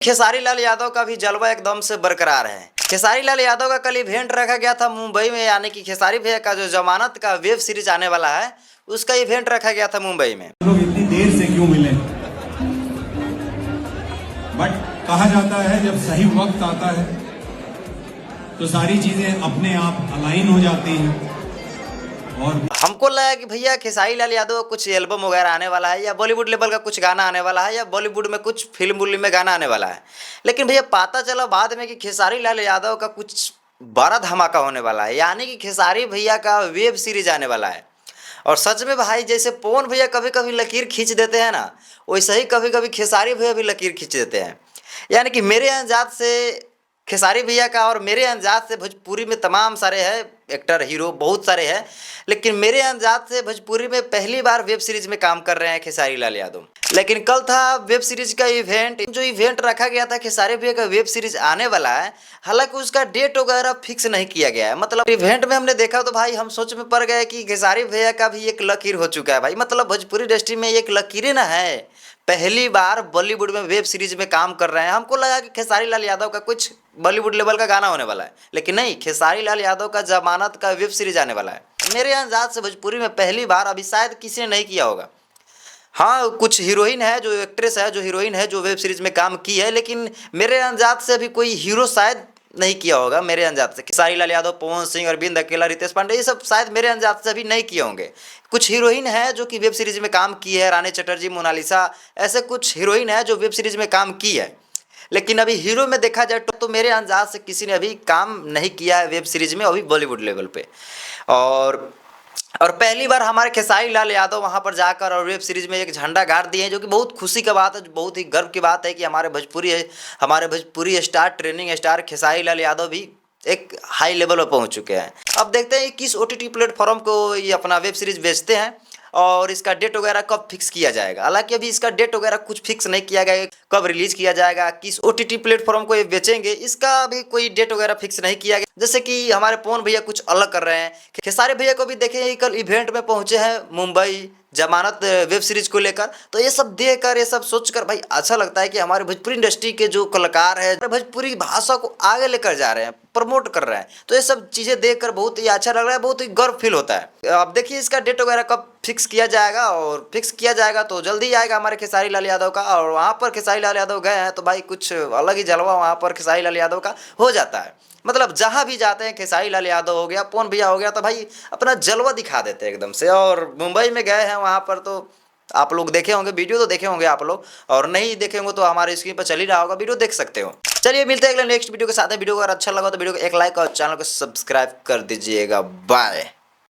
खेसारी लाल यादव का भी जलवा एकदम से बरकरार है। खेसारी लाल यादव का कल इवेंट रखा गया था मुंबई में, यानी कि खेसारी भैया का जो जमानत का वेब सीरीज आने वाला है उसका इवेंट रखा गया था मुंबई में। लोग इतनी देर से क्यों मिले, बट कहा जाता है जब सही वक्त आता है तो सारी चीजें अपने आप अलाइन हो जाती हैं। और हमको लगा कि भैया खेसारी लाल यादव कुछ एल्बम वगैरह आने वाला है या बॉलीवुड लेवल का कुछ गाना आने वाला है या बॉलीवुड में कुछ फिल्म में गाना आने वाला है, लेकिन भैया पता चला बाद में कि खेसारी लाल यादव का कुछ बड़ा धमाका होने वाला है, यानी कि खेसारी भैया का वेब सीरीज आने वाला है। और सच में भाई, जैसे पवन भैया कभी कभी लकीर खींच देते हैं ना, वैसे ही कभी कभी खेसारी भैया भी लकीर खींच देते हैं। यानी कि मेरे अंदाज से खेसारी भैया का और मेरे अंदाज से भोजपुरी में तमाम सारे हैं एक्टर हीरो, बहुत सारे हैं, लेकिन मेरे अंदाज से भोजपुरी में पहली बार वेब सीरीज में काम कर रहे हैं खेसारी लाल यादव। लेकिन कल था वेब सीरीज का इवेंट, जो इवेंट रखा गया था खेसारी भैया का वेब सीरीज आने वाला है, हालांकि उसका डेट वगैरह फिक्स नहीं किया गया है। मतलब इवेंट में हमने देखा तो भाई हम सोच में पड़ गए कि खेसारी भैया का भी एक लकीर हो चुका है भाई। मतलब भोजपुरी इंडस्ट्री में एक लकीर ना है, पहली बार बॉलीवुड में वेब सीरीज में काम कर रहे हैं। हमको लगा कि खेसारी लाल यादव का कुछ बॉलीवुड लेवल का गाना होने वाला है, लेकिन नहीं, खेसारी लाल यादव का जमानत का वेब सीरीज आने वाला है। मेरे अंदाज से भोजपुरी में पहली बार, अभी शायद किसी ने नहीं किया होगा। हाँ, कुछ हीरोइन है, जो एक्ट्रेस है, जो हीरोइन है, जो वेब सीरीज में काम की है, लेकिन मेरे अंदाज से अभी कोई हीरो शायद नहीं किया होगा। मेरे अंदाज से खेसारी लाल यादव, पवन सिंह, अरविंद अकेला, रितेश पांडे, ये सब शायद मेरे अंदाज से अभी नहीं किए होंगे। कुछ हीरोइन है जो कि वेब सीरीज में काम की है, रानी चटर्जी, मोनालिसा, ऐसे कुछ हीरोइन है जो वेब सीरीज में काम की है। लेकिन अभी हीरो में देखा जाए तो मेरे अंदाज से किसी ने अभी काम नहीं किया है वेब सीरीज में, अभी बॉलीवुड लेवल पे। और पहली बार हमारे खेसारी लाल यादव वहाँ पर जाकर और वेब सीरीज में एक झंडा गाड़ दिए हैं, जो कि बहुत खुशी का बात है, बहुत ही गर्व की बात है कि हमारे Bhojpuri star, trending star Khesari Lal Yadav भी एक हाई लेवल पर पहुँच चुके हैं। अब देखते हैं किस OTT प्लेटफॉर्म को ये अपना वेब सीरीज बेचते हैं और इसका डेट वगैरह कब फिक्स किया जाएगा। हालांकि अभी इसका डेट वगैरह कुछ फिक्स नहीं किया गया है, कब रिलीज किया जाएगा, किस OTT प्लेटफॉर्म को ये बेचेंगे, इसका अभी कोई डेट वगैरह फिक्स नहीं किया गया। जैसे कि हमारे पवन भैया कुछ अलग कर रहे हैं, खेसारी भैया को भी देखे कल इवेंट में पहुंचे हैं मुंबई जमानत वेब सीरीज को लेकर। तो ये सब देख कर, ये सब सोचकर भाई अच्छा लगता है कि हमारे भोजपुरी इंडस्ट्री के जो कलाकार है भोजपुरी भाषा को आगे लेकर जा रहे हैं, प्रमोट कर रहे हैं। तो ये सब चीज़ें देखकर बहुत ही अच्छा लग रहा है, बहुत ही गर्व फील होता है। अब देखिए इसका डेट वगैरह कब फिक्स किया जाएगा, और फिक्स किया जाएगा तो जल्दी आएगा हमारे खेसारी लाल यादव का। और वहाँ पर खेसारी लाल यादव गए हैं तो भाई कुछ अलग ही जलवा वहाँ पर खेसारी लाल यादव का हो जाता है। मतलब जहाँ भी जाते हैं खेसारी लाल यादव हो गया, पवन भैया हो गया, तो भाई अपना जलवा दिखा देते हैं एकदम से। और मुंबई में गए हैं वहाँ पर, तो आप लोग देखे होंगे, वीडियो तो देखे होंगे आप लोग, और नहीं देखे होंगे तो हमारे स्क्रीन पर चल ही रहा होगा, वीडियो देख सकते हो। चलिए मिलते हैं अगले नेक्स्ट वीडियो के साथ। वीडियो अगर अच्छा लगा तो वीडियो को एक लाइक और चैनल को सब्सक्राइब कर दीजिएगा। बाय।